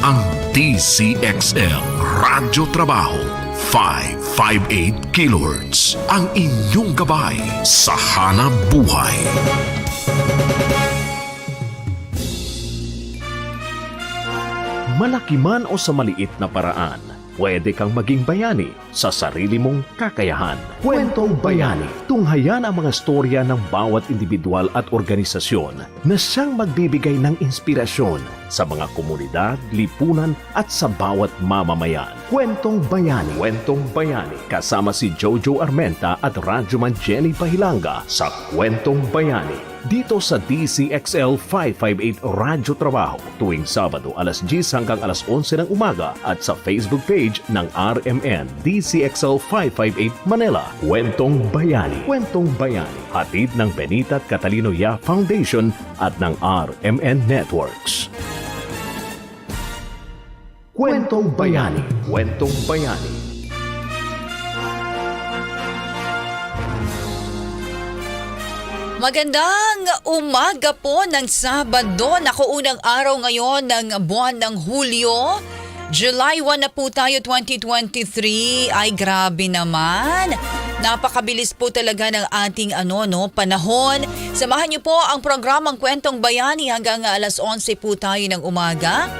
ang DZXL Radyo Trabaho 558 kHz, ang inyong gabay sa hanap buhay. Malaki man o sa maliit na paraan, pwede kang maging bayani sa sarili mong kakayahan. Kwentong Bayani. Tunghayan ang mga storya ng bawat individual at organisasyon na siyang magbibigay ng inspirasyon sa mga komunidad, lipunan at sa bawat mamamayan. Kwentong Bayani. Kwentong Bayani. Kasama si Jojo Armenta at Radyoman Jenny Pahilanga sa Kwentong Bayani. Dito sa DZXL 558 Radyo Trabaho tuwing Sabado alas 10 hanggang alas 11 ng umaga at sa Facebook page ng RMN DZXL 558 Manila. Kwentong Bayani. Kwentong Bayani. Hatid ng Benita at Catalino Ya Foundation at ng RMN Networks. Kwentong Bayani. Kwentong Bayani. Magandang umaga po ng Sabado. Naku, unang araw ngayon ng buwan ng Hulyo. July 1 na po tayo, 2023. Ay, grabe naman. Napakabilis po talaga ng ating panahon. Samahan niyo po ang programang Kwentong Bayani hanggang alas 11 po tayo ng umaga.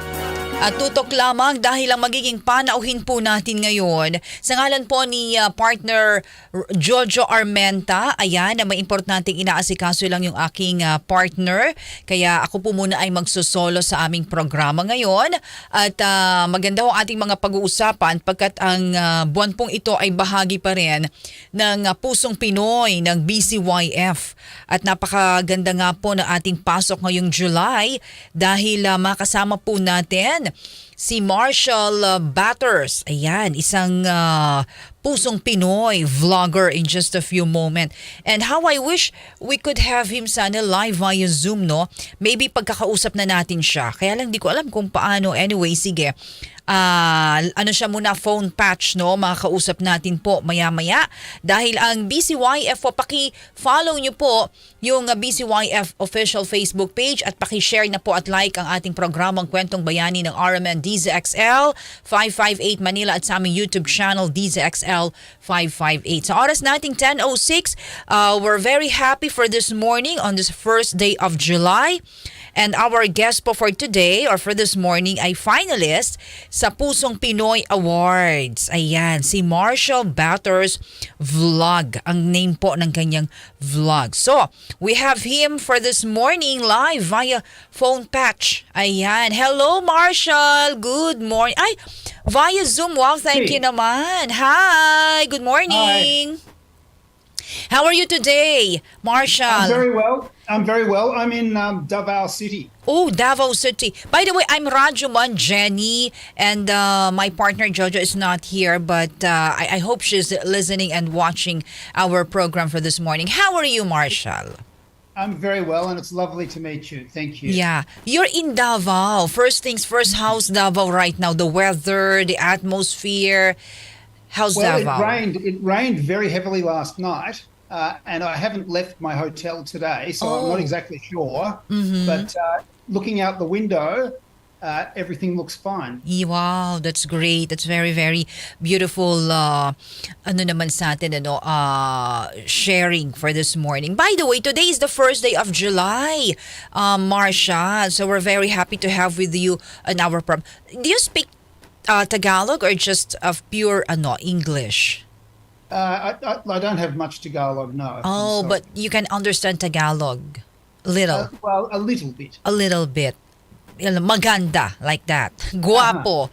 At tutok lamang dahil ang magiging panauhin po natin ngayon sa ngalan po ni partner Jojo Armenta. Ayan, na may importanteng inaasikaso lang yung aking partner. Kaya ako po muna ay magsusolo sa aming programa ngayon. At maganda ho ating mga pag-uusapan pagkat ang buwan pong ito ay bahagi pa rin ng Pusong Pinoy ng BCYF. At napakaganda nga po ng ating pasok ngayong July dahil makasama po natin si Marshall Batters. Ayan, isang Pusong Pinoy vlogger in just a few moments. And how I wish we could have him sana live via Zoom, no? Maybe pagkakausap na natin siya. Kaya lang di ko alam kung paano. Anyway, sige. Siya muna, phone patch, no? Makakausap natin po maya-maya. Dahil ang BCYF po, paki-follow nyo po yung BCYF official Facebook page at paki-share na po at like ang ating programang Kwentong Bayani ng RMN DZXL 558 Manila at sa aming YouTube channel DZXL 558. Sa oras nating 10:06, we're very happy for this morning on this first day of July. And our guest po for today or for this morning ay finalist sa Pusong Pinoy Awards. Ayan, si Marshall Batters Vlog. Ang name po ng kanyang vlog. So, we have him for this morning live via phone patch. Ayan. Hello, Marshall. Good morning. Ay, via Zoom. Wow, thank you naman. Hi. Good morning. Hi. How are you today, Marshall? I'm very well. I'm in Davao City. Oh, Davao City. By the way, I'm Radyoman Jenny, and my partner Jojo is not here, but I hope she's listening and watching our program for this morning. How are you, Marshall? I'm very well, and it's lovely to meet you. Thank you. Yeah. You're in Davao. First things first, how's Davao right now? The weather, the atmosphere. How's Davao? It rained very heavily last night, and I haven't left my hotel today, so I'm not exactly sure. Mm-hmm. But looking out the window, everything looks fine. Wow, that's great. That's very, very beautiful. Naman sa atin, sharing for this morning. By the way, today is the first day of July, Marcia. So we're very happy to have with you on our program. Do you speak Tagalog or just of pure English? I don't have much Tagalog, no. Oh, but you can understand Tagalog? Little? Well, a little bit. A little bit. Maganda, like that. Guapo.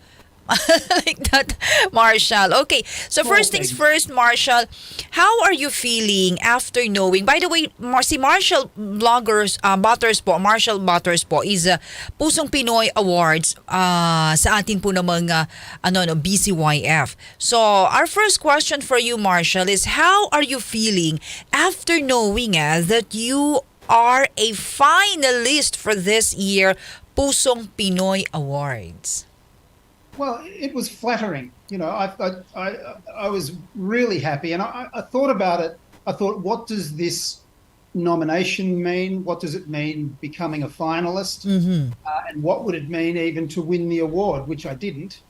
Like that, Marshall. Okay, so first things first, Marshall, how are you feeling after knowing? By the way, si Marshall Batters po, Marshall Batters po is Pusong Pinoy Awards sa atin po namang BCYF. So, our first question for you, Marshall, is how are you feeling after knowing that you are a finalist for this year Pusong Pinoy Awards? Well, it was flattering. I was really happy, and I thought about it. I thought, what does this nomination mean? What does it mean becoming a finalist? And what would it mean even to win the award, which I didn't.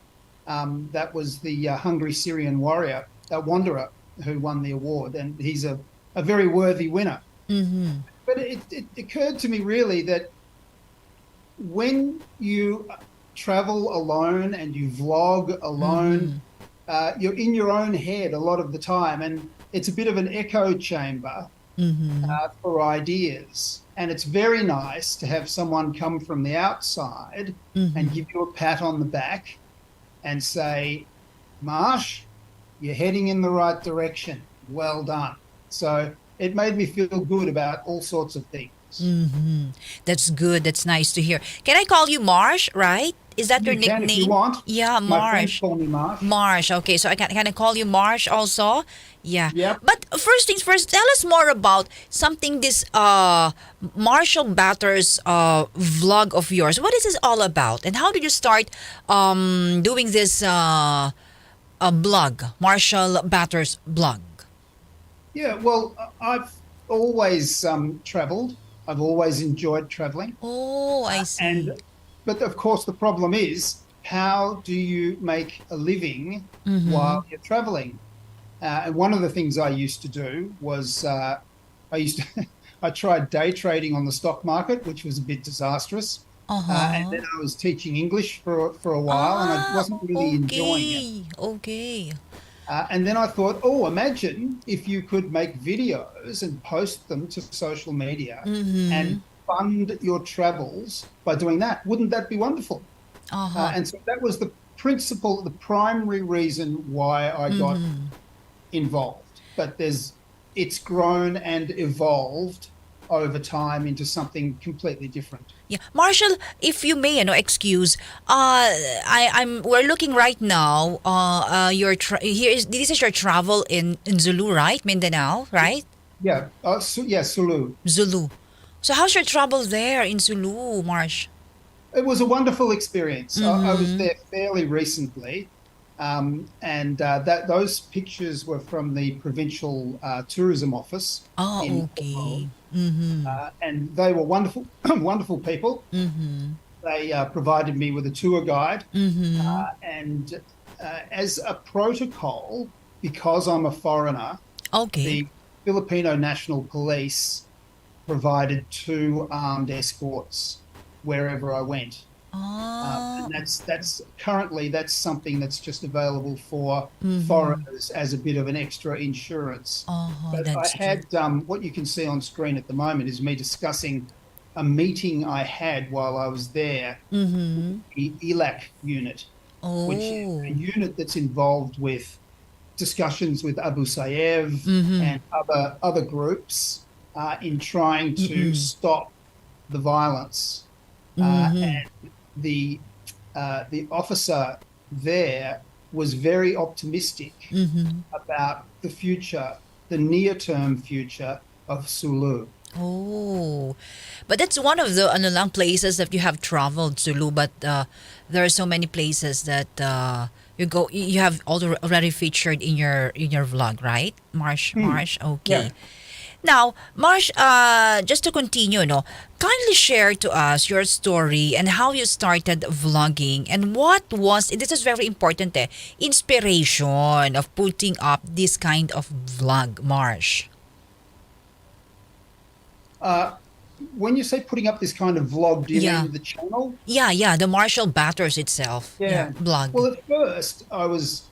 That was the Hungry Syrian warrior, wanderer, who won the award, and he's a very worthy winner. But it occurred to me really that when you travel alone and you vlog alone, you're in your own head a lot of the time, and it's a bit of an echo chamber for ideas. And it's very nice to have someone come from the outside and give you a pat on the back and say, Marsh, you're heading in the right direction. Well done. So it made me feel good about all sorts of things. That's good. That's nice to hear. Can I call you Marsh, right? Is that your You can nickname? if you want. Yeah, My friends Marsh. call me Marsh. Marsh. Okay, so can I call you Marsh also? Yeah. Yep. But first things first, tell us more about something this Marshall Batters vlog of yours. What is this all about? And how did you start doing this blog, Marshall Batters blog? Yeah, well, I've always traveled. I've always enjoyed traveling. Oh, I see. But of course, the problem is, how do you make a living while you're traveling? And one of the things I used to do was I tried day trading on the stock market, which was a bit disastrous. And then I was teaching English for a while, and I wasn't really enjoying it. Okay. And then I thought, oh, imagine if you could make videos and post them to social media and fund your travels by doing that. Wouldn't that be wonderful? And so that was the primary reason why I got involved. But it's grown and evolved over time into something completely different. Yeah, Marshall, if you may, excuse. We're looking right now. This is your travel in Zulu, right? Mindanao, right? Yeah. Sulu. Zulu. So how's your travel there in Zulu, Marsh? It was a wonderful experience. I was there fairly recently, and those pictures were from the provincial tourism office. Oh, okay. And they were wonderful, wonderful people. They provided me with a tour guide, and as a protocol, because I'm a foreigner, the Filipino National Police provided 2 armed escorts wherever I went. And that's currently something that's just available for foreigners as a bit of an extra insurance. But I had what you can see on screen at the moment is me discussing a meeting I had while I was there, the ELAC unit, which is a unit that's involved with discussions with Abu Sayyaf and other groups in trying to stop the violence. And the officer there was very optimistic about the future, the near-term future of Sulu. Oh, but that's one of the places that you have traveled, Sulu. But there are so many places that you have already featured in your vlog, right, Marsh? Marsh, okay. Yeah. Now, Marsh, just to continue, kindly share to us your story and how you started vlogging and what was, this is very important, inspiration of putting up this kind of vlog, Marsh. When you say putting up this kind of vlog, do you mean the channel? Yeah, the Marshall Batters itself. Yeah, blog. Well, at first I was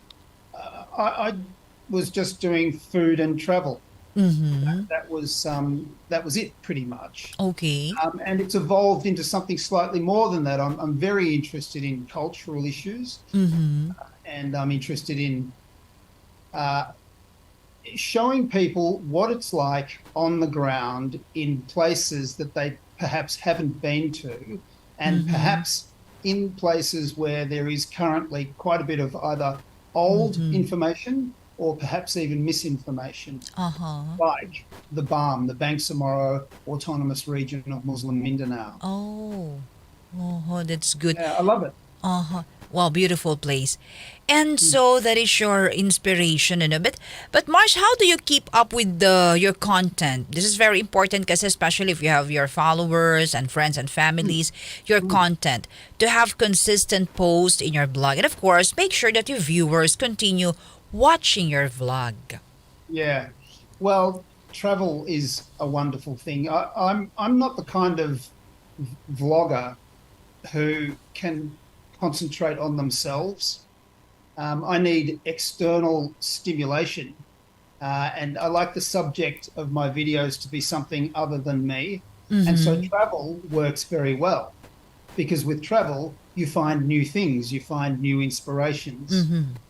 just doing food and travel. That was it pretty much. Okay. And it's evolved into something slightly more than that. I'm very interested in cultural issues, and I'm interested in showing people what it's like on the ground in places that they perhaps haven't been to, and perhaps in places where there is currently quite a bit of either old information or perhaps even misinformation, like the BAM, the Bangsamoro Autonomous Region of Muslim Mindanao. Oh, that's good. Yeah, I love it. Wow, beautiful place. And so that is your inspiration, but Marsh, how do you keep up with your content? This is very important because especially if you have your followers and friends and families, your content to have consistent posts in your blog, and of course, make sure that your viewers continue watching your vlog. Yeah. Well, travel is a wonderful thing. I'm not the kind of vlogger who can concentrate on themselves. I need external stimulation, and I like the subject of my videos to be something other than me. And so travel works very well because with travel, you find new things, you find new inspirations,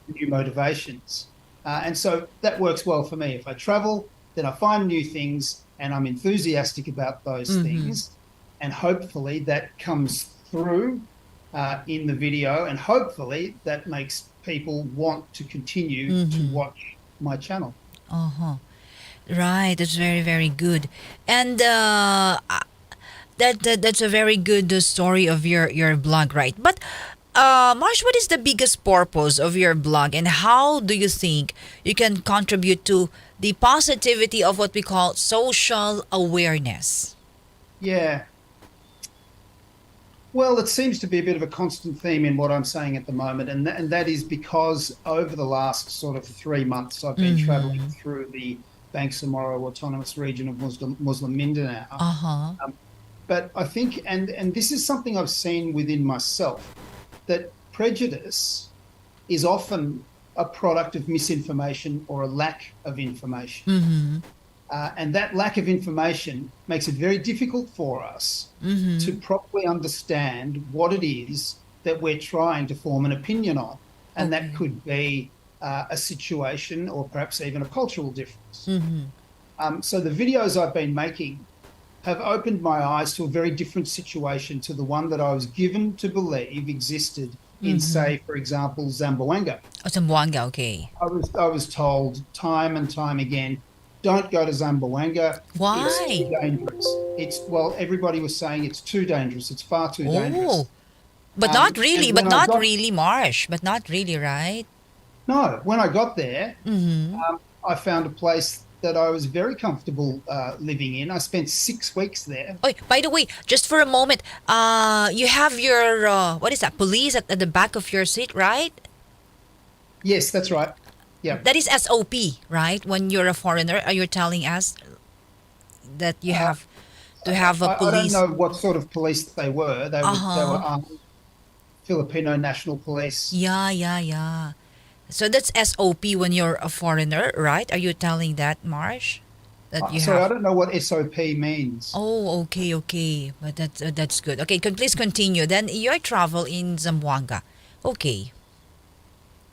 new motivations. And so that works well for me. If I travel, then I find new things and I'm enthusiastic about those things. And hopefully that comes through in the video, and hopefully that makes people want to continue to watch my channel. Right, that's very, very good. And that's a very good story of your blog, right? But Marsh, what is the biggest purpose of your blog, and how do you think you can contribute to the positivity of what we call social awareness? Yeah. Well, it seems to be a bit of a constant theme in what I'm saying at the moment, and that is because over the last sort of 3 months, I've been traveling through the Bangsamoro Autonomous Region of Muslim Mindanao. But I think, and this is something I've seen within myself, that prejudice is often a product of misinformation or a lack of information. And that lack of information makes it very difficult for us to properly understand what it is that we're trying to form an opinion on. And that could be a situation or perhaps even a cultural difference. So the videos I've been making have opened my eyes to a very different situation to the one that I was given to believe existed in, say, for example, Zamboanga. Oh, Zamboanga, okay. I was told time and time again, don't go to Zamboanga. Why? It's too dangerous. Well, everybody was saying it's too dangerous. It's far too dangerous. But not really, and but when I not got- really, Marsh. But not really, right? No, when I got there, I found a place that I was very comfortable living in. I spent 6 weeks there. Oh, by the way, just for a moment, you have your, what is that, police at the back of your seat, right? Yes, that's right. Yeah. That is SOP, right? When you're a foreigner, are you telling us that you have to have a I police? don't know what sort of police they were. They were Filipino National Police. Yeah. So that's SOP when you're a foreigner, right? Are you telling that, Marsh? That you So I have. don't know what SOP means. Oh, okay. But that's good. Okay, please continue. Then your travel in Zamboanga. Okay.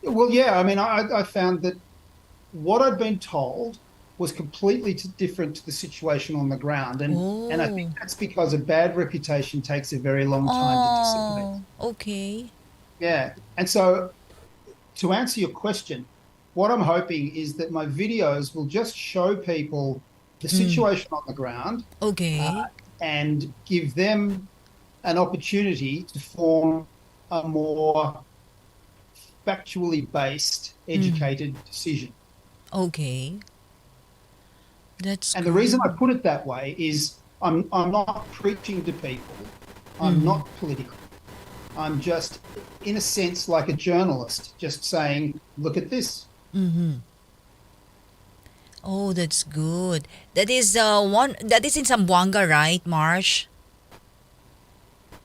Well, yeah, I mean, I found that what I'd been told was completely different to the situation on the ground. And I think that's because a bad reputation takes a very long time to dissipate. Okay. Yeah. And so to answer your question, what I'm hoping is that my videos will just show people the situation on the ground Okay. and give them an opportunity to form a more factually based, educated decision. Okay. That's And the reason I put it that way is I'm not preaching to people. I'm not political. I'm just, in a sense, like a journalist, just saying, look at this. Oh, that's good. That is that is in Zamboanga, right, Marsh?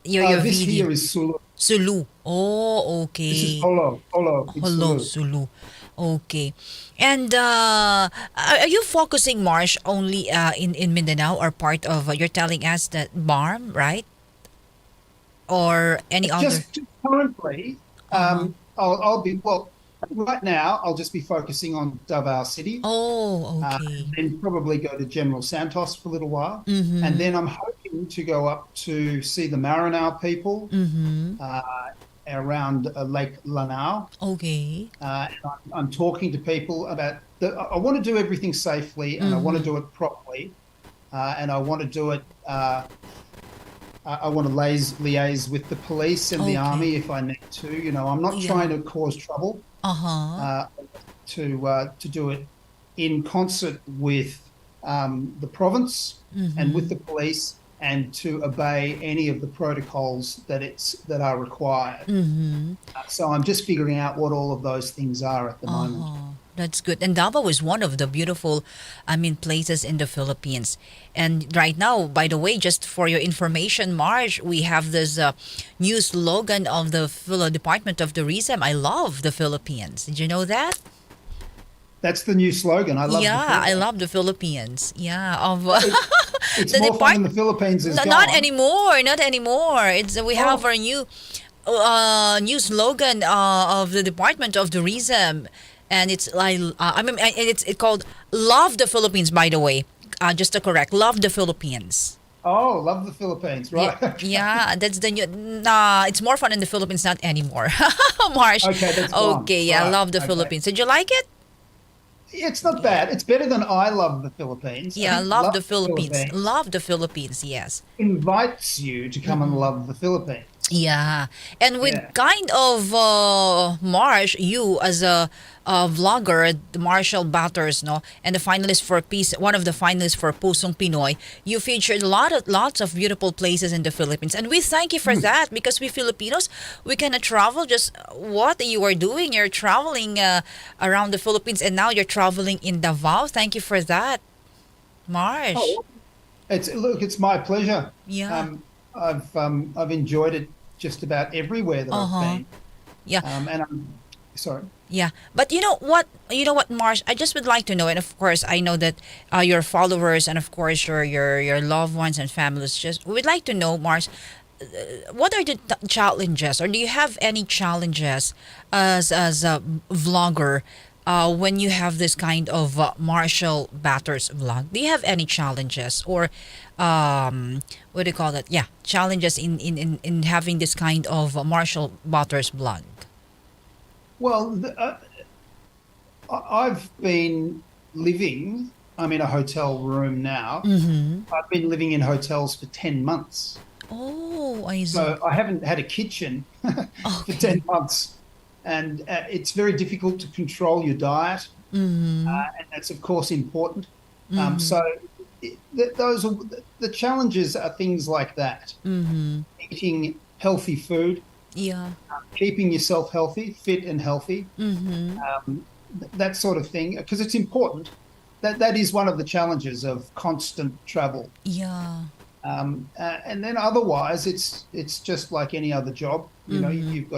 Your This video. here is Sulu. Sulu. Oh, okay. This is Holo. It's Hello, Sulu. Sulu. Okay. And are you focusing, Marsh, only in Mindanao, or part of, you're telling us that BARM, right? Or any other? Just currently, I'll be, well, right now, I'll just be focusing on Davao City. Oh, okay. Then probably go to General Santos for a little while. And then I'm hoping to go up to see the Maranao people around Lake Lanao. Okay. And I'm talking to people about, I want to do everything safely and I want to do it properly. And I want to do it I want to liaise with the police and the Okay. army if I need to. I'm not Yeah. trying to cause trouble. Uh-huh. To do it in concert with the province and with the police, and to obey any of the protocols that are required. So I'm just figuring out what all of those things are at the moment. Oh, that's good. And Davao is one of the beautiful, places in the Philippines. And right now, by the way, just for your information, Marge, we have this new slogan of the Department of Tourism. I love the Philippines. Did you know that? That's the new slogan. I love. Yeah, I love the Philippines. Yeah, of It's the more fun in the Philippines. Is not gone. anymore, not anymore. It's we have our new slogan of the Department of Tourism, and it's like it's called "Love the Philippines." By the way, just to correct, "Love the Philippines." Oh, love the Philippines, right? Yeah, yeah, that's the new. Nah, it's more fun in the Philippines, not anymore. Marsh. Okay, that's fine. Okay, yeah, Right, love the okay. Philippines. Did you like it? It's not bad. It's better than I love the Philippines. I Yeah, think love the Philippines. Love the Philippines. Yes. Invites you to come and love the Philippines. Yeah. And with Yeah. kind of Marsh, you as a vlogger, the Marshall Batters, no, and the finalist for Peace, one of the finalists for Pusong Pinoy, you featured lots of beautiful places in the Philippines. And we thank you for that, because we Filipinos, we cannot travel just what you are doing. You're traveling around the Philippines, and now you're traveling in Davao. Thank you for that, Marsh. Oh, it's my pleasure. Yeah. I've enjoyed it just about everywhere that Uh-huh. I've been. Yeah. And I'm sorry. Yeah, but you know what? Marsh. I just would like to know, and of course, I know that your followers and of course your loved ones and families just would like to know, Marsh. What are the challenges, or do you have any challenges as a vlogger when you have this kind of martial batters vlog? Do you have any challenges, or what do you call that? Yeah, challenges in having this kind of martial batters vlog. Well, I've been living. I'm in a hotel room now. I've been living in hotels for 10 months. Oh, I see. So I haven't had a kitchen for Okay. 10 months. And it's very difficult to control your diet. And that's, of course, important. So those are the challenges are things like that. Eating healthy food, Yeah. keeping yourself healthy, fit and healthy, that sort of thing, because it's important. That is one of the challenges of constant travel. Yeah. And then otherwise, it's just like any other job. You've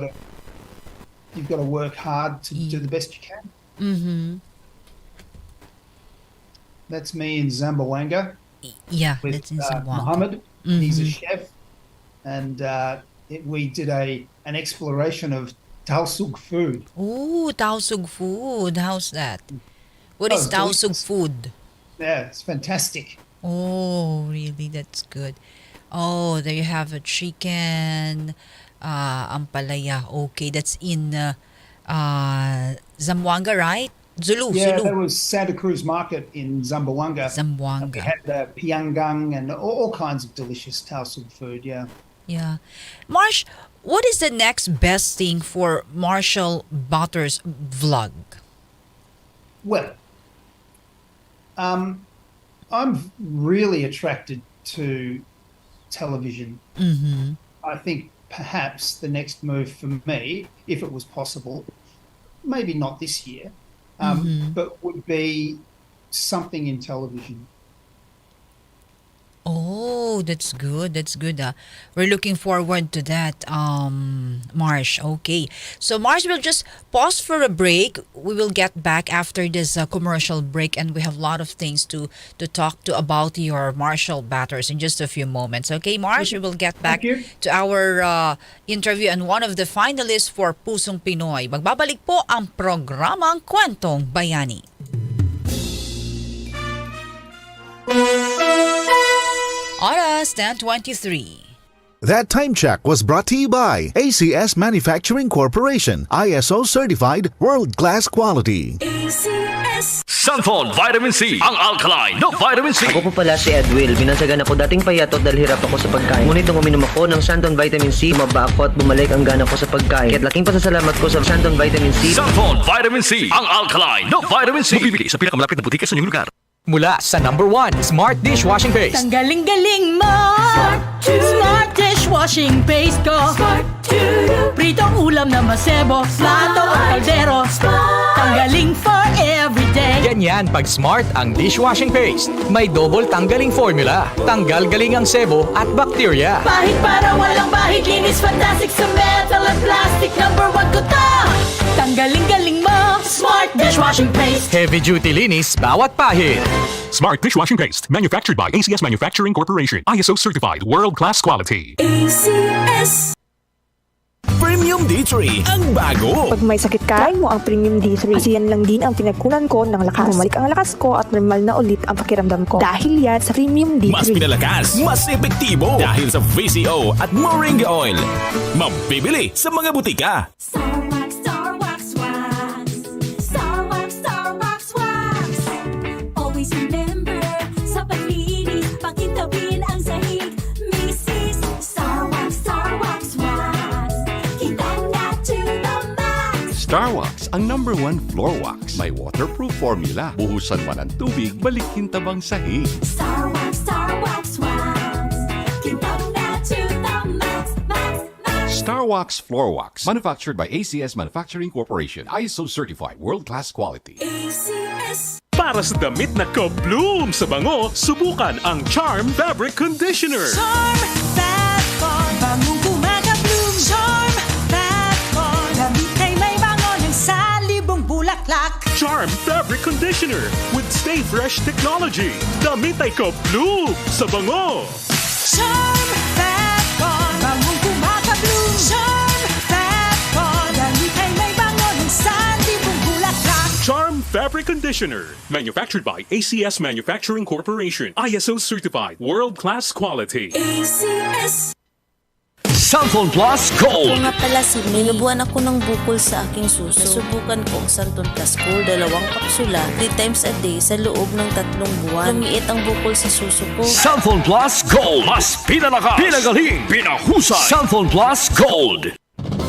got to work hard to do the best you can. That's me in Zamboanga Yeah, with that's in Zamboanga. Mohammed. He's a chef, and we did an exploration of Tausug food. Ooh, Tausug food. How's that? What Oh, is it's Tausug delicious. food? Yeah, it's fantastic. Oh, really? That's good. Oh, there you have a chicken, ampalaya. Okay, that's in Zamboanga, right? Yeah, Zulu. there was Santa Cruz Market in Zamboanga. We Zamboanga. had pianggang and all kinds of delicious Tausug food. Yeah. Yeah. Marsh, what is the next best thing for Marshall Butters vlog? Well, I'm really attracted to television. I think perhaps the next move for me, if it was possible, maybe not this year, but would be something in television. Oh, that's good. That's good. We're looking forward to that, Marsh. Okay. So, Marsh, we'll just pause for a break. We will get back after this commercial break, and we have a lot of things to talk to about your Marshall Batters in just a few moments. Okay, Marsh, we will get back Thank you. to our interview and one of the finalists for Pusong Pinoy. Magbabalik po ang programang Kwentong Bayani. Oras 10:23. That time check was brought to you by ACS Manufacturing Corporation, ISO certified, world-class quality. ACS. Santon Vitamin C, ang alkaline no vitamin C. Ako po pala si Edwil. Binansagan ako dating payatot dahil hirap ako sa pagkain. Ngunit nung uminom ako ng Santon Vitamin C, tumaba ako at bumalik ang gana ko sa pagkain. Kaya't laking pasasalamat ko sa Santon Vitamin C. Santon Vitamin C, ang alkaline no vitamin C. Mabibili sa pinakamalapit na butika sa inyong lugar. Mula sa number 1 Smart Dishwashing Paste. Ang galing-galing mo! Smart dishwashing paste ko. Pritong ulam na masebo, plato o kaldero. Tanggaling for everyday. Ganyan pag Smart ang dishwashing paste. May double tanggaling formula. Tanggal galing ang sebo at bakterya. Bahid para walang bahid, linis fantastic sa metal at plastic. Number 1 ko to! Tanggaling-galing mo! Smart dishwashing paste. Heavy duty linis bawat pahid. Smart Dishwashing Paste, manufactured by ACS Manufacturing Corporation. ISO certified, world-class quality. ACS. Premium D3 ang bago. Pag may sakit ka, mo ang Premium D3. Kasi yan lang din ang pinagkunan ko ng lakas. Bumalik ang lakas ko at normal na ulit ang pakiramdam ko. Dahil yan sa Premium D3. Mas pinalakas, mas epektibo dahil sa VCO at Moringa Oil. Mabibili sa mga butika. Always remember, sa paglinis, pakintabin ang sahig. Mrs. Star Wax. Kitang na to the max. Star Wax ang number 1 floor wax. May waterproof formula. Buhusan man ang tubig, balikin tabang sahig. Star Wax. Kitang na to the max. Star Wax Floor Wax. Manufactured by ACS Manufacturing Corporation. ISO certified, world-class quality. ACS. Para sa damit na ka-bloom sa bango, subukan ang Charm Fabric Conditioner. Charm Fat Bar, bangong kumaka-bloom. Charm Fat Bar, damit ay may bango ng salibong bulaklak. Charm Fabric Conditioner with Stay Fresh technology. Damit ay ka-bloom sa bango. Charm Fat Bar, bangong kumaka-bloom. Charm Fat Bar, damit ay may bango ng salibong bulaklak. Charm Fabric Conditioner. Manufactured by ACS Manufacturing Corporation. ISO certified, world-class quality. ACS. Santon Plus Gold. Ako nga pala si May. Nabuhan ako ng bukol sa aking suso. Nasubukan ko ang Santon Plus Gold, 2 kapsula, 3 times a day sa loob ng 3 buwan. Lumiit ang bukol sa suso ko. Santon Plus Gold. Mas pinalakas, pinagaling, pinahusay. Santon Plus Gold.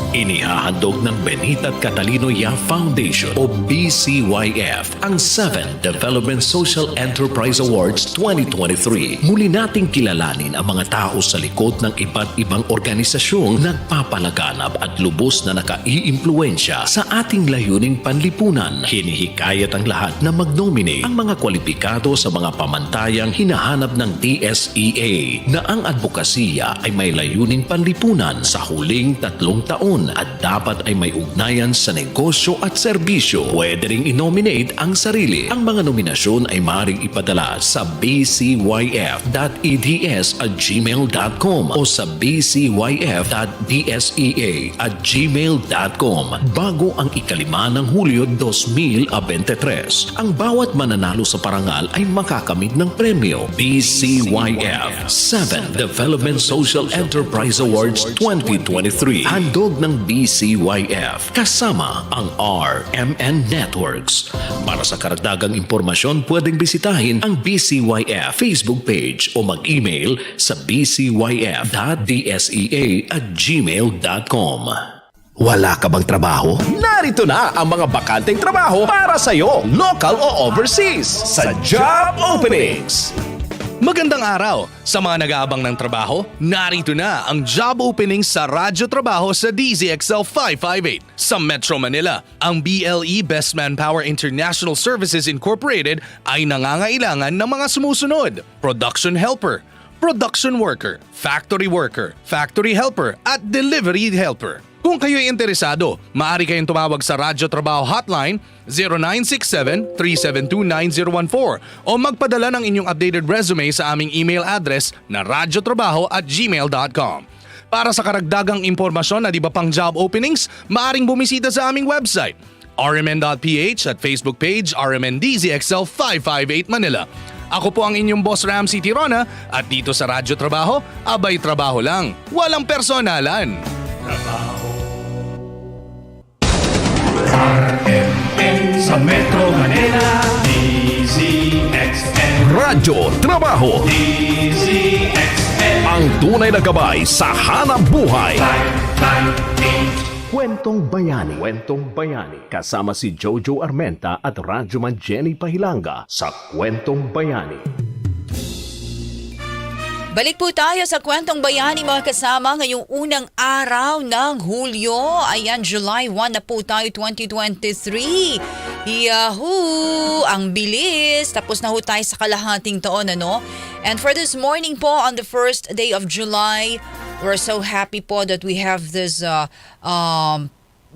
Inihahandog ng Benita at Catalino Ya Foundation o BCYF ang 7th Development Social Enterprise Awards 2023. Muli nating kilalanin ang mga tao sa likod ng iba't ibang organisasyong nagpapalaganap at lubos na nakaiimpluwensya sa ating layuning panlipunan. Hinihikayat ang lahat na mag-nominate ang mga kwalipikado sa mga pamantayang hinahanap ng DSEA na ang advokasya ay may layuning panlipunan sa huling 3 taon at dapat ay may ugnayan sa negosyo at serbisyo. Pwede ring i-nominate ang sarili. Ang mga nominasyon ay maaaring ipadala sa bcyf.eds@gmail.com o sa bcyf.dsea@gmail.com bago ang 5 ng Hulyo 2023. Ang bawat mananalo sa parangal ay makakamit ng premyo. BCYF 7 Development Social Enterprise Awards 2023. Handog ng BCYF kasama ang RMN Networks. Para sa karagdagang impormasyon, pwedeng bisitahin ang BCYF Facebook page o mag-email sa bcyf.dsea@gmail.com. Wala ka bang trabaho? Narito na ang mga bakanteng trabaho para sa'yo, local o overseas, sa Job Openings. Magandang araw! Sa mga nag-aabang ng trabaho, narito na ang job opening sa Radyo Trabaho sa DZXL 558 sa Metro Manila. Ang BLE Best Manpower International Services Incorporated ay nangangailangan ng mga sumusunod: production helper, production worker, factory helper at delivery helper. Kung kayo ay interesado, maaari kayong tumawag sa Radyo Trabaho Hotline 0967-372-9014 o magpadala ng inyong updated resume sa aming email address na radyotrabaho@gmail.com. Para sa karagdagang impormasyon at iba pang job openings, maaring bumisita sa aming website rmn.ph at Facebook page RMN DZXL 558 Manila. Ako po ang inyong boss Ramsey Tirona at dito sa Radyo Trabaho, abay trabaho lang, walang personalan. RMN sa Metro Manila. Radyo Trabaho. DZXL. Ang tunay na gabay sa hanap buhay. Kwentong Bayani. Kwentong Bayani. Kasama si Jojo Armenta at Radyoman Jenny Pahilanga sa Kwentong Bayani. Balik po tayo sa Kwentong Bayani mga kasama ngayong unang araw ng Hulyo. Ayan, July 1 na po tayo 2023. Yahoo! Ang bilis! Tapos na ho tayo sa kalahating taon, ano? And for this morning po, on the first day of July, we're so happy po that we have this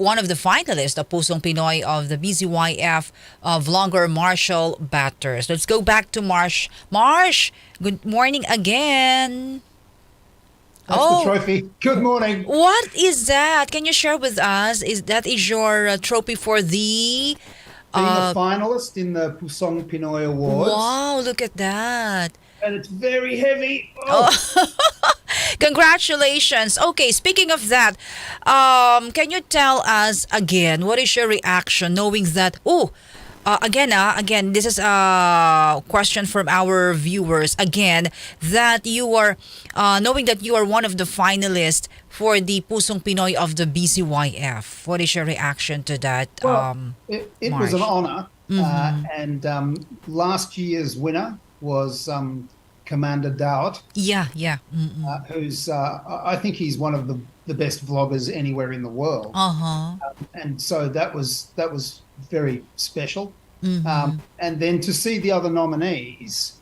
one of the finalists, the Pusong Pinoy of the BZYF Vlogger Marshall Batters. Let's go back to Marsh. Marsh, good morning again. That's the trophy. Good morning. What is that? Can you share with us? Is your trophy for the... Being a finalist in the Pusong Pinoy Awards. Wow, look at that. And it's very heavy. Congratulations. Okay, speaking of that, can you tell us again, what is your reaction knowing that, again, this is a question from our viewers, again, that you are, knowing that you are one of the finalists for the Pusong Pinoy of the BCYF. What is your reaction to that, Well, it was an honor. And last year's winner was Commander Dowd. Yeah. Who's, I think he's one of the best vloggers anywhere in the world. And so that was very special. And then to see the other nominees,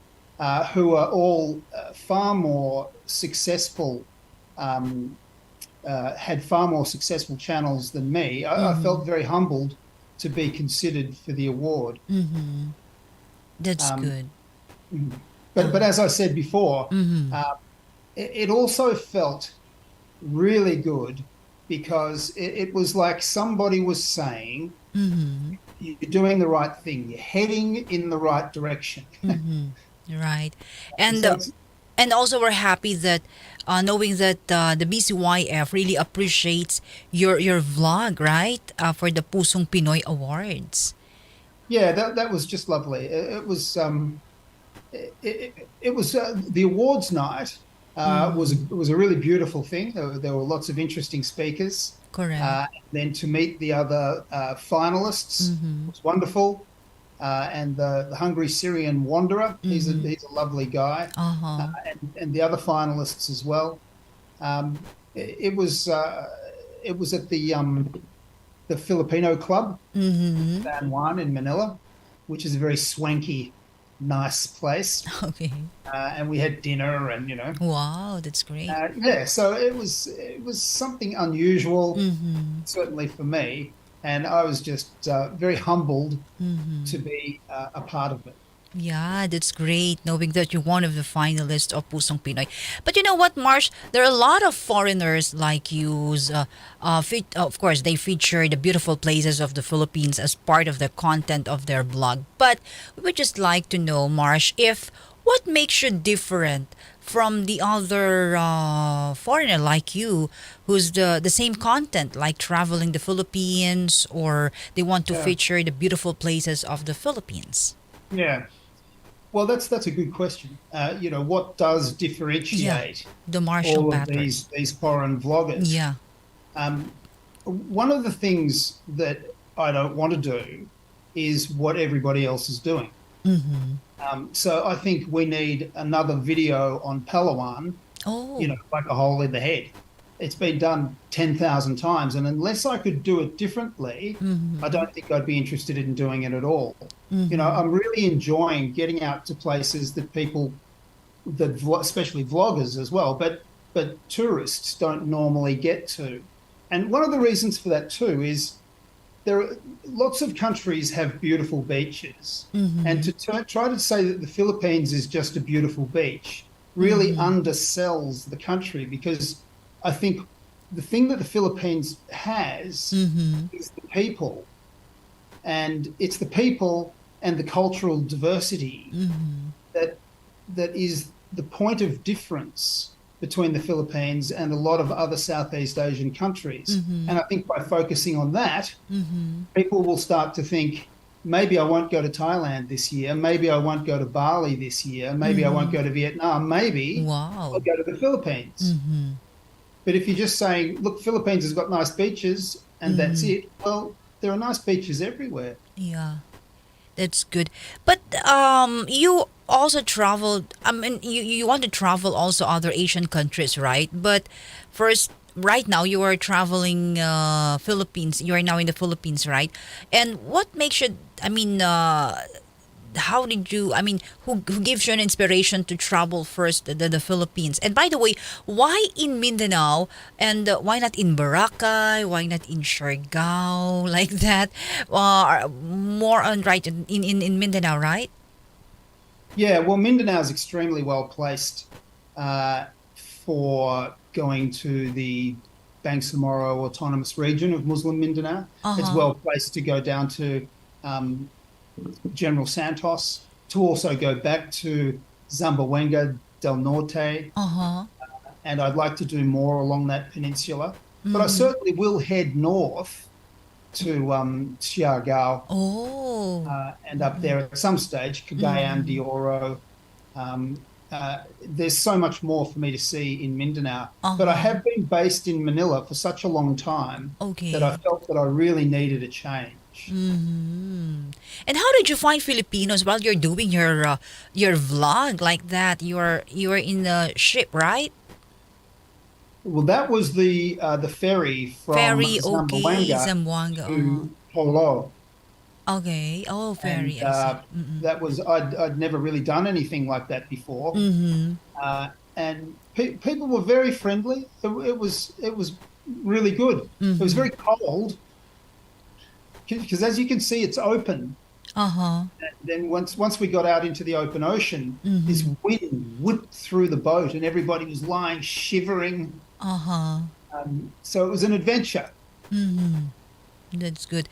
who are all far more successful, had far more successful channels than me, I felt very humbled to be considered for the award. That's good. But as I said before, it also felt really good because it was like somebody was saying, you're doing the right thing, you're heading in the right direction. Right. And also we're happy that knowing that the BCYF really appreciates your vlog, right? For the Pusong Pinoy Awards. Yeah, that was just lovely. It was the awards night was a really beautiful thing. There were lots of interesting speakers. Correct. Then to meet the other finalists was wonderful. And the Hungry Syrian Wanderer, he's a lovely guy. And the other finalists as well. It was at the Filipino Club, San Juan in Manila, which is a very swanky, nice place. Okay. And we had dinner and, Wow, that's great. So it was something unusual, certainly for me. And I was just very humbled to be a part of it. Yeah, that's great, knowing that you're one of the finalists of Pusong Pinoy. But you know what, Marsh? There are a lot of foreigners like you. Of course, they feature the beautiful places of the Philippines as part of the content of their blog. But we would just like to know, Marsh, what makes you different from the other foreigner like you who's the same content, like traveling the Philippines, or they want to feature the beautiful places of the Philippines? Yeah. Well, that's a good question. What does differentiate the Marshall all of Batters, these foreign vloggers? Yeah. One of the things that I don't want to do is what everybody else is doing. So I think we need another video on Palawan, like a hole in the head. It's been done 10,000 times, and unless I could do it differently, I don't think I'd be interested in doing it at all. I'm really enjoying getting out to places that people, especially vloggers as well, but tourists don't normally get to. And one of the reasons for that too is there are lots of countries have beautiful beaches, and to try to say that the Philippines is just a beautiful beach really undersells the country, because I think the thing that the Philippines has is the people, and it's the people and the cultural diversity that is the point of difference between the Philippines and a lot of other Southeast Asian countries. And I think by focusing on that, people will start to think, maybe I won't go to Thailand this year. Maybe I won't go to Bali this year. Maybe I won't go to Vietnam. Maybe I'll go to the Philippines. But if you're just saying, look, Philippines has got nice beaches and that's it, well, there are nice beaches everywhere. Yeah, that's good. But you also traveled, I mean, you want to travel also other Asian countries, right? But first, right now you are traveling Philippines. You are now in the Philippines, right? And what makes you, I mean, how did you, I mean, who gives you an inspiration to travel first the Philippines? And by the way, why in Mindanao and why not in Boracay? Why not in Siargao? Like that? More on right in Mindanao, right? Yeah, well, Mindanao is extremely well placed for going to the Bangsamoro Autonomous Region of Muslim Mindanao. It's well placed to go down to General Santos, to also go back to Zamboanga del Norte. And I'd like to do more along that peninsula. But I certainly will head north to Siargao and up there at some stage, Cagayan de Oro. There's so much more for me to see in Mindanao. But I have been based in Manila for such a long time that I felt that I really needed a change. And how did you find Filipinos while you're doing your vlog like that? You were in the ship, right? Well, that was the ferry from Zamboanga to Polo. Okay. Oh, ferry. And, that was I'd never really done anything like that before. And people were very friendly. It was really good. It was very cold because, as you can see, it's open. And then once we got out into the open ocean, this wind whipped through the boat, and everybody was lying shivering. So it was an adventure. That's good.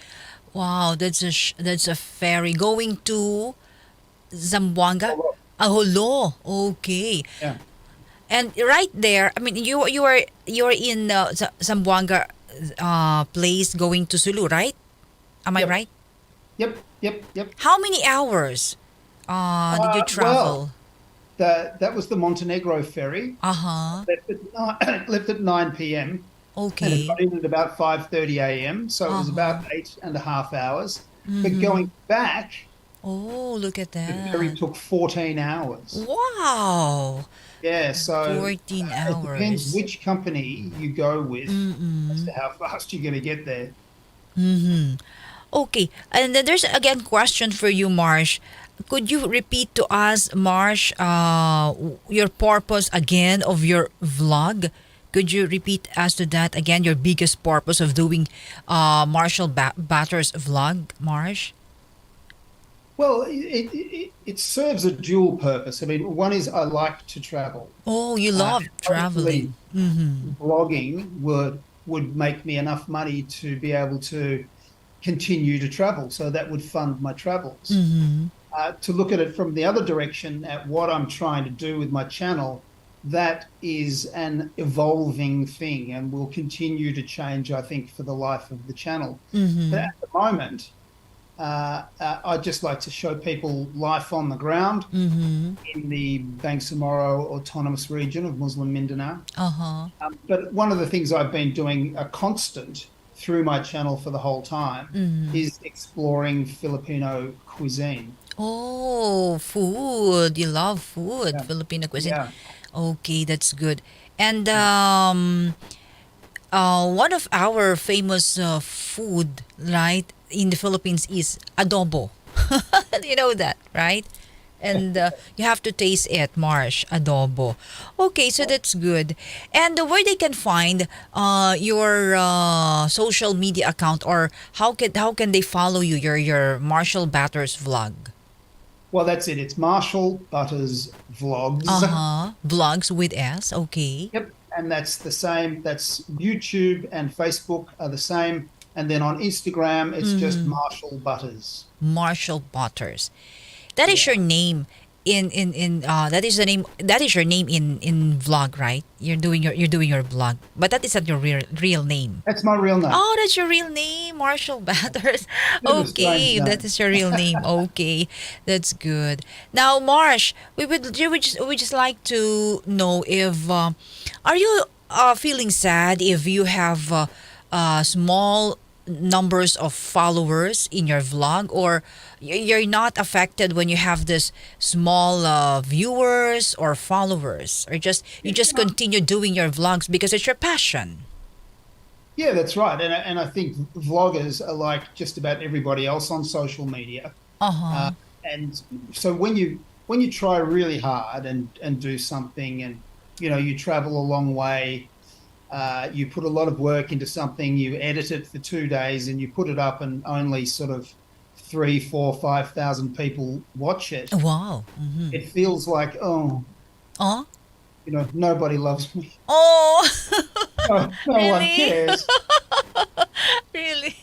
Wow, that's a ferry going to Zamboanga. Aholo. Okay. Yeah. And right there, I mean, you are in Zamboanga place going to Sulu, right? Am I right? Yep. How many hours did you travel? Well, that was the Montenegro ferry. Left at 9 p.m. Okay. And it got in at about 5:30 a.m. So it was about 8.5 hours. But going back, look at that. The ferry took 14 hours. Wow. Yeah, so 14 hours. It depends which company you go with as to how fast you're going to get there. Okay, and then there's again question for you, Marsh. Could you repeat to us, Marsh, your purpose again of your vlog? Could you repeat as to that again, your biggest purpose of doing Marshall Batter's vlog, Marsh? Well, it serves a dual purpose. I mean, one is I like to travel. Oh, you love traveling. Blogging would make me enough money to be able to continue to travel. So that would fund my travels. To look at it from the other direction at what I'm trying to do with my channel, that is an evolving thing and will continue to change, I think, for the life of the channel. But at the moment, I'd just like to show people life on the ground in the Bangsamoro Autonomous Region of Muslim Mindanao. But one of the things I've been doing a constant through my channel for the whole time is exploring Filipino cuisine. Oh, food. You love food, Filipino cuisine. Yeah. Okay, that's good. And one of our famous food, right, in the Philippines is adobo. You know that, right? And you have to taste it, Marsh, adobo. Okay, so that's good. And where they can find your social media account, or how can they follow you, your Marshall Batters vlog? Well, that's it. It's Marshall Butters Vlogs. Vlogs with S, okay. Yep, and that's the same. That's YouTube and Facebook are the same. And then on Instagram, it's just Marshall Butters. Marshall Butters. That is your name that is the name, that is your name in vlog, right? You're doing your vlog, but that is not your real name. That's my real name. Oh, that's your real name, Marshall Batters. Bit of a Okay, strange that name. is your real name. Okay, that's good. Now, Marsh, we just like to know if are you feeling sad if you have small numbers of followers in your vlog, or you're not affected when you have this small viewers or followers, or just you just continue doing your vlogs because it's your passion? Yeah, that's right. And I think vloggers are like just about everybody else on social media. And so when you try really hard and do something, and you travel a long way, you put a lot of work into something, you edit it for 2 days, and you put it up, and only sort of 3, 4, 5,000 people watch it. Wow. It feels like, nobody loves me. Oh. No one cares. Really?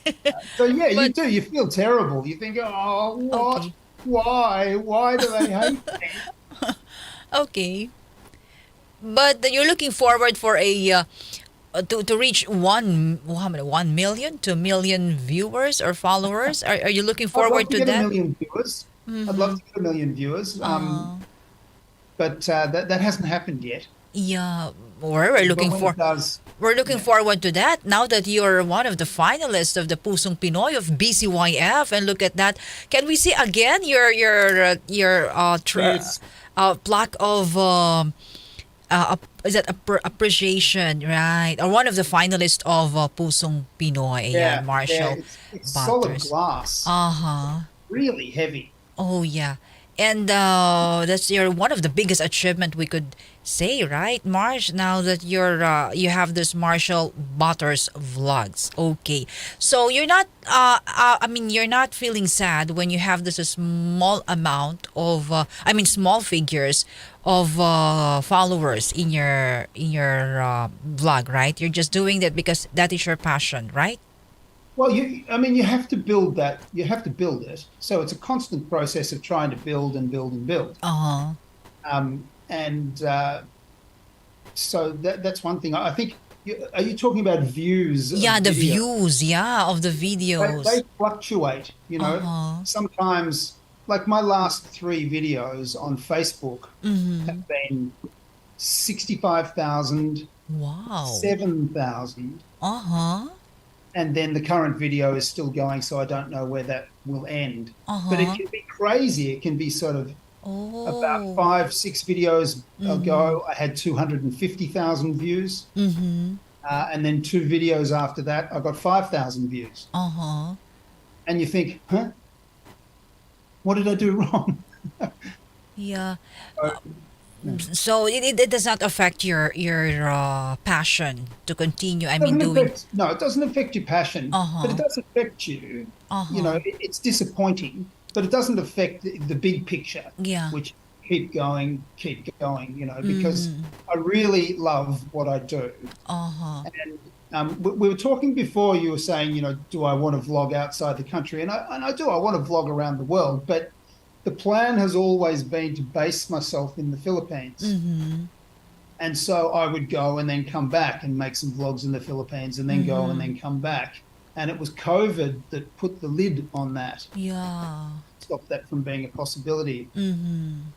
So yeah, you do. You feel terrible. You think, oh, what? Okay. Why? Why do they hate me? Okay. But you're looking forward for a to reach 1 million, 2 million viewers or followers. Are you looking forward to I'd love to get that? 1 million viewers. I'd love to get 1 million viewers. But that hasn't happened yet. Yeah, we're looking But when it does, we're looking forward to that now that you're one of the finalists of the Pusong Pinoy of BCYF, and look at that. Can we see again your Yes. plaque of is that appreciation, right? Or one of the finalists of Pusong Pinoy, Marshall it's solid Batters. glass. Really heavy. Oh yeah, and that's your one of the biggest achievement we could say, right, Marsh? Now that you have this Marshall Butters vlogs. Okay, so you're not you're not feeling sad when you have this small amount of small figures of followers in your vlog, right? You're just doing that because that is your passion, right? Well, you have to build that. You have to build it. So it's a constant process of trying to build and build and build. So that's one thing. I think. Are you talking about views? Yeah, of the video? views, of the videos. They fluctuate. Sometimes, like my last 3 videos on Facebook have been 65,000, Wow. 7,000. And then the current video is still going, so I don't know where that will end. But it can be crazy. It can be sort of about 5, 6 videos ago, I had 250,000 views. And then 2 videos after that, I got 5,000 views. And you think, what did I do wrong? Yeah. So it does not affect your passion to continue. It doesn't affect your passion, but it does affect you. It's disappointing, but it doesn't affect the big picture. Yeah. Which keep going, because I really love what I do. And we were talking before. You were saying, do I want to vlog outside the country? And I do. I want to vlog around the world, but the plan has always been to base myself in the Philippines. And so I would go and then come back and make some vlogs in the Philippines, and then go and then come back. And it was COVID that put the lid on that. Yeah. Stopped that from being a possibility.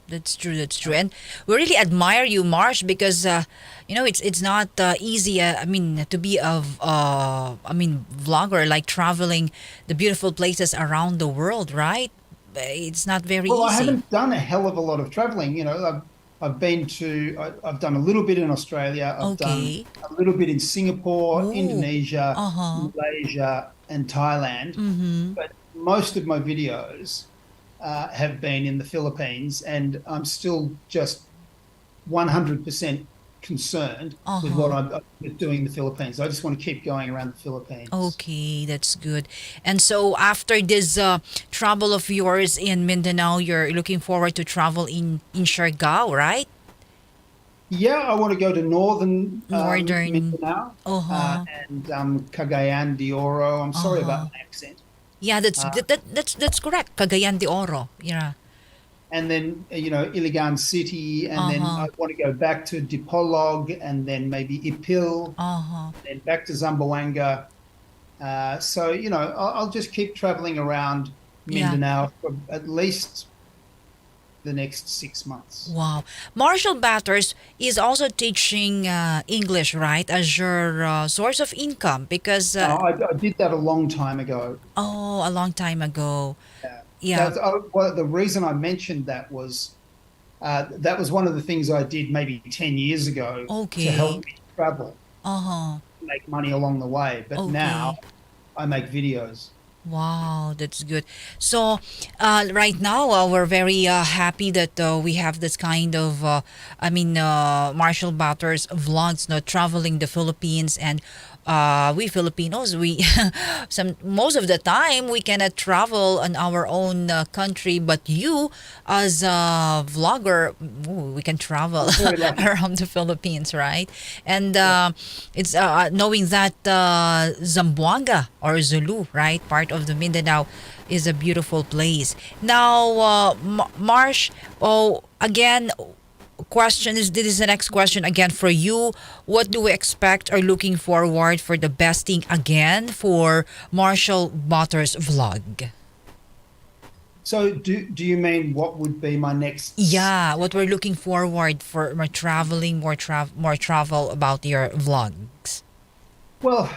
That's true. And we really admire you, Marsh, because it's not easy. To be a vlogger, like traveling the beautiful places around the world, right? It's not very Well, easy. I haven't done a hell of a lot of traveling. I've done a little bit in Australia. I've done a little bit in Singapore, Indonesia, Malaysia, and Thailand. But most of my videos have been in the Philippines, and I'm still just 100% concerned with what I'm doing in the Philippines. I just want to keep going around the Philippines. Okay, that's good. And so after this travel of yours in Mindanao, you're looking forward to travel in Siargao, right? Yeah, I want to go to northern Mindanao Uh-huh. and Cagayan de Oro. I'm sorry about my accent. Yeah, that's correct. Cagayan de Oro. Yeah. and then Iligan City, and then I want to go back to Dipolog, and then maybe Ipil, then back to Zamboanga. So I'll just keep traveling around Mindanao for at least the next 6 months. Wow. Marshall Batters is also teaching English, right, as your source of income because... I did that a long time ago. Oh, a long time ago. Yeah. Well, the reason I mentioned that was one of the things I did maybe 10 years ago to help me travel, make money along the way. But now I make videos. Wow, that's good. So, right now, we're very happy that we have this kind of, Marshall Batters vlogs, traveling the Philippines, and we Filipinos, most of the time we cannot travel in our own country, but you, as a vlogger, we can travel around the Philippines, right? And it's knowing that Zamboanga or Zulu, right, part of the Mindanao, is a beautiful place. Now, Marsh, again, this is the next question again for you. What do we expect or looking forward for the best thing again for Marshall Batters vlog? So do you mean what would be my next? Yeah, what we're looking forward for more traveling, more travel about your vlogs. Well,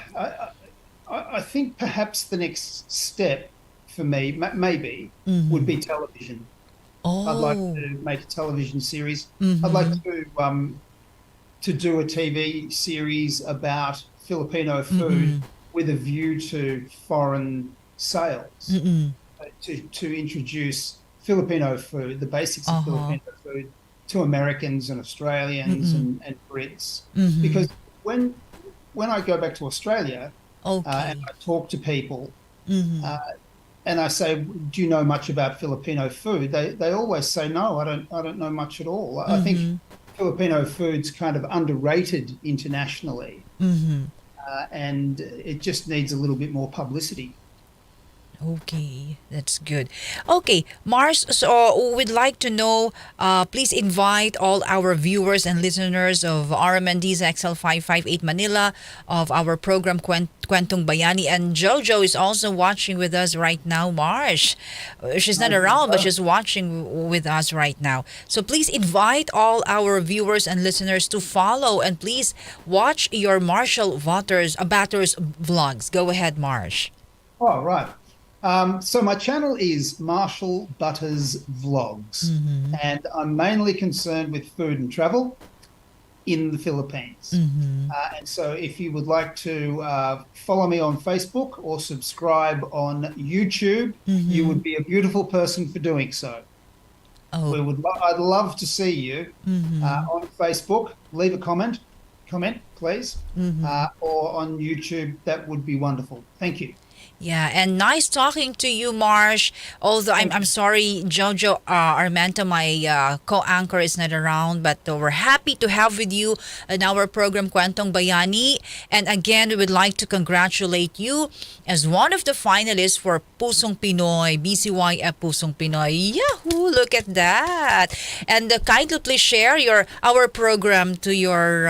I think perhaps the next step for me maybe would be television. I'd like to make a television series. I'd like to do a TV series about Filipino food with a view to foreign sales, to introduce Filipino food, the basics of Filipino food, to Americans and Australians and Brits. Because when I go back to Australia and I talk to people, and I say, "Do you know much about Filipino food?" They always say, "No, I don't know much at all." I think Filipino food's kind of underrated internationally, and it just needs a little bit more publicity. Okay, that's good. Okay, Mars, so we'd like to know, please invite all our viewers and listeners of RMN DZXL 558 Manila, of our program Kwentong Bayani, and Jojo is also watching with us right now, Mars. She's not around, but she's watching with us right now. So please invite all our viewers and listeners to follow, and please watch your Marshall Batters vlogs. Go ahead, Marsh. Oh, right. So my channel is Marshall Butters Vlogs, and I'm mainly concerned with food and travel in the Philippines. And so if you would like to follow me on Facebook or subscribe on YouTube, you would be a beautiful person for doing so. I'd love to see you on Facebook. Leave a comment, please, or on YouTube. That would be wonderful. Thank you. Yeah, and nice talking to you, Marsh. Although I'm sorry, Jojo Armenta, my co-anchor, is not around, but we're happy to have with you in our program Kwentong Bayani. And again, we would like to congratulate you as one of the finalists for Pusong Pinoy, BCYF Pusong Pinoy. Yahoo! Look at that. And kindly please share our program to your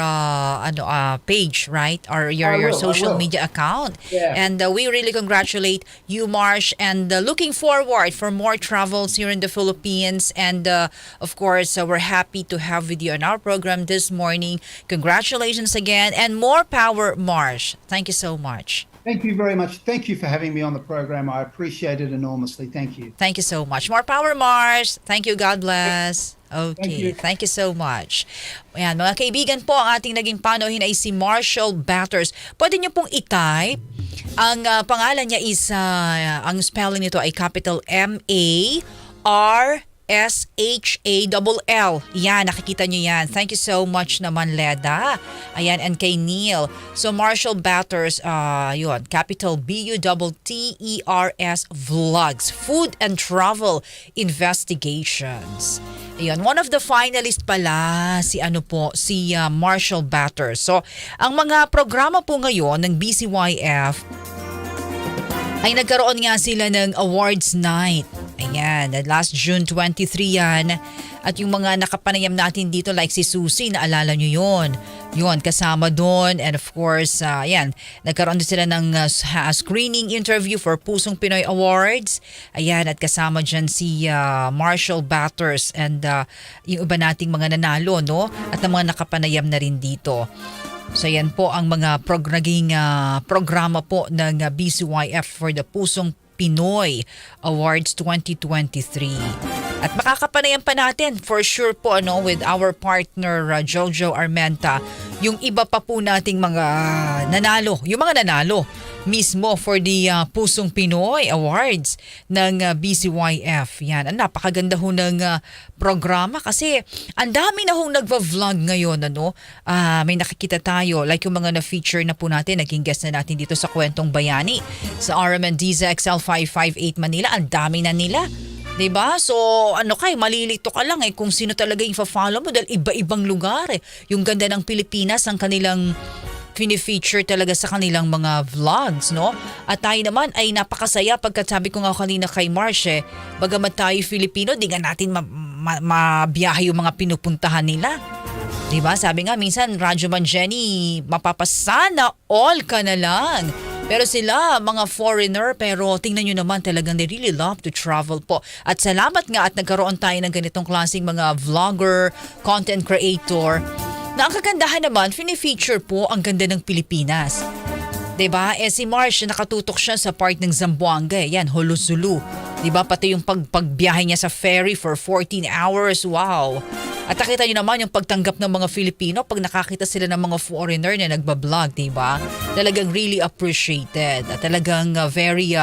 page, right? Or your social media account. Yeah. And we really congratulate you, Marsh, and looking forward for more travels here in the Philippines. And of course, we're happy to have with you on our program this morning. Congratulations again, and more power, Marsh. Thank you so much. Thank you very much. Thank you for having me on the program. I appreciate it enormously. Thank you. Thank you so much. More power, Marsh. Thank you. God bless. Okay, thank you so much. Ayan, mga kaibigan po, ang ating naging panauhin ay si Marshall Batters. Pwede niyo pong i-type. Ang pangalan niya is, ang spelling nito ay capital MARSHALL. Yan, nakikita niyo yan. Thank you so much naman, Leda. Ayan, and kay Neil. So, Marshall Batters, yun, capital BUTTERS Vlogs, Food and Travel Investigations. Ayan, one of the finalists pala, si Marshall Batters. So, ang mga programa po ngayon ng BCYF ay nagkaroon nga sila ng awards night. Ayan, last June 23 yan. At yung mga nakapanayam natin dito like si Susie, naalala nyo yon. Yun, kasama doon. And of course, ayan, nagkaroon din sila ng screening interview for Pusong Pinoy Awards. Ayan, at kasama dyan si Marshall Batters and yung iba nating mga nanalo, no? At ang mga nakapanayam na rin dito. So yan po ang mga naging programa po ng BCYF for the Pusong Pinoy Awards 2023. At makakapanayam pa natin for sure po with our partner Jojo Armenta yung iba pa po nating mga nanalo, yung mga nanalo mismo for the Pusong Pinoy Awards ng BCYF. Yan, napakaganda ho ng programa kasi ang dami na hong nagva-vlog ngayon. May nakikita tayo like yung mga na-feature na po natin, naging guest na natin dito sa Kwentong Bayani sa Armenta DZXL 558 Manila. Ang dami na nila. Diba? So, malilito ka lang kung sino talaga yung follow mo dahil iba-ibang lugar Yung ganda ng Pilipinas ang kanilang fini-feature talaga sa kanilang mga vlogs, no? At tayo naman ay napakasaya pagkat sabi ko nga kanina kay Marsh, bagamat tayo Filipino, di nga natin mabiyahe yung mga pinupuntahan nila. Diba? Sabi nga, minsan, Radyo Man Jenny, mapapasana all ka na lang. Pero sila, mga foreigner, pero tingnan nyo naman talagang they really love to travel po. At salamat nga at nagkaroon tayo ng ganitong klaseng mga vlogger, content creator, na ang kagandahan naman, fini-feature po ang ganda ng Pilipinas. Diba? Si Marsh, nakatutok siya sa part ng Zamboanga. Yan, Huluzulu. Diba? Pati yung pagbiyahe niya sa ferry for 14 hours. Wow! At nakita nyo naman yung pagtanggap ng mga Filipino pag nakakita sila ng mga foreigner na nagbablog, diba? Talagang really appreciated. At talagang very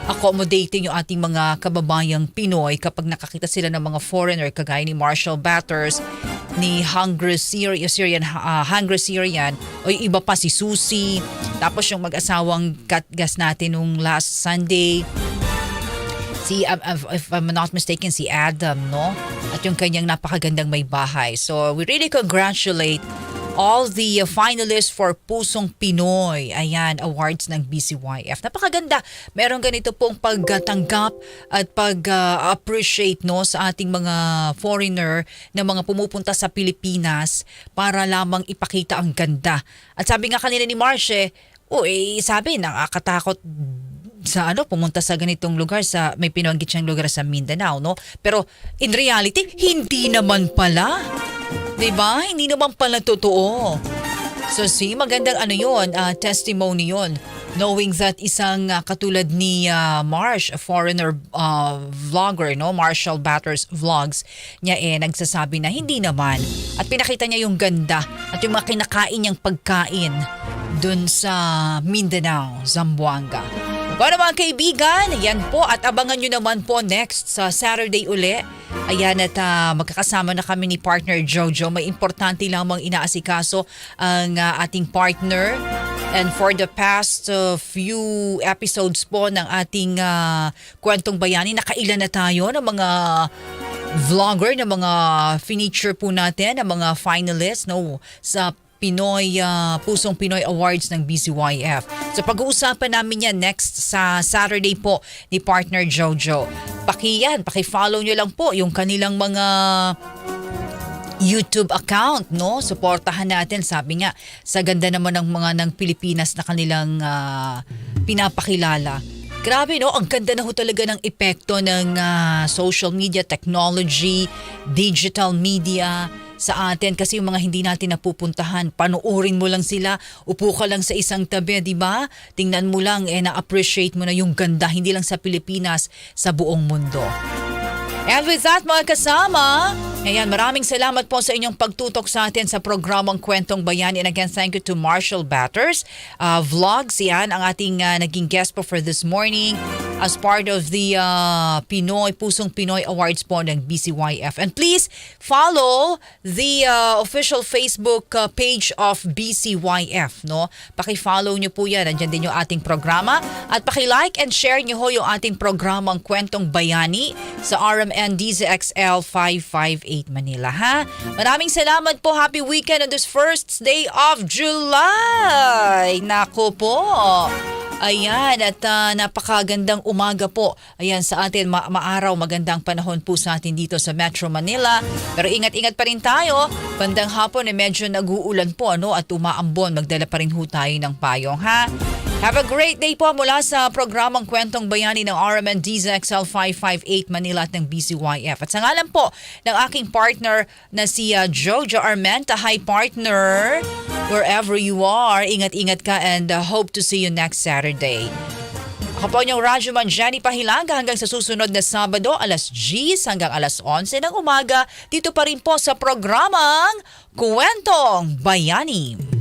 accommodating yung ating mga kababayang Pinoy kapag nakakita sila ng mga foreigner kagaya ni Marshall Batters, ni Hungry Syrian, o yung iba pa si Susie, tapos yung mag-asawang katgas natin nung last Sunday, if I'm not mistaken, si Adam, no? At yung kanyang napakagandang may bahay. So, we really congratulate all the finalists for Pusong Pinoy. Ayan, awards ng BCYF. Napakaganda. Meron ganito pong pagtanggap at pag-appreciate sa ating mga foreigner na mga pumupunta sa Pilipinas para lamang ipakita ang ganda. At sabi nga kanina ni Marsh, sabi, nakakatakot sa pumunta sa ganitong lugar, may pinanggit siyang lugar sa Mindanao, no? Pero in reality, hindi naman pala. Diba? Hindi naman pala totoo. So magandang testimony yun. Knowing that isang katulad ni Marsh, a foreigner vlogger, no? Marshall Batters Vlogs, niya nagsasabi na hindi naman. At pinakita niya yung ganda at yung mga kinakain niyang pagkain dun sa Mindanao, Zamboanga. Bueno mga kaibigan, yan po at abangan nyo naman po next sa Saturday uli. Ayan at magkakasama na kami ni partner Jojo. May importante lamang inaasikaso ang ating partner. And for the past few episodes po ng ating Kwentong Bayani, nakailan na tayo ng mga vlogger, ng mga feature po natin, ng mga finalists sa Pusong Pinoy Awards ng BCYF. So pag-uusapan namin yan next sa Saturday po ni partner Jojo. Paki-follow nyo lang po yung kanilang mga YouTube account, no? Suportahan natin, sabi nga, sa ganda naman ng mga ng Pilipinas na kanilang pinapakilala. Grabe, no? Ang ganda na ho talaga ng epekto ng social media, technology, digital media sa atin kasi yung mga hindi natin napupuntahan, panoorin mo lang sila, upo ka lang sa isang tabi, di ba? Tingnan mo lang, na-appreciate mo na yung ganda, hindi lang sa Pilipinas, sa buong mundo. And with that mga kasama, ayan, maraming salamat po sa inyong pagtutok sa atin sa programang Kwentong Bayani. And again, thank you to Marshall Batters Vlogs. Yan ang ating naging guest po for this morning as part of the Pusong Pinoy Awards po ng BCYF. And please follow the official Facebook page of BCYF. No? Paki-follow nyo po yan. Nandiyan din yung ating programa. At paki-like and share nyo ho yung ating programang Kwentong Bayani sa RMN DZXL 558 Manila, ha? Maraming salamat po. Happy weekend on this first day of July. Naku po. Ayan, at napakagandang umaga po. Ayan, sa atin, maaraw, magandang panahon po sa atin dito sa Metro Manila. Pero ingat-ingat pa rin tayo. Bandang hapon, medyo nag-uulan po, at umaambon. Magdala pa rin ho tayo ng payong, ha? Have a great day po mula sa programang Kwentong Bayani ng Armenta DZXL 558 Manila at ng BCYF. At sa ngalan po ng aking partner na si Jojo Armenta. Hi partner, wherever you are, ingat-ingat ka and hope to see you next Saturday. Ako po niyong radyoman Jenny Pahilanga hanggang sa susunod na Sabado, alas 10 hanggang alas 11 ng umaga. Dito pa rin po sa programang Kwentong Bayani.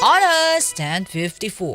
Oras 10:54.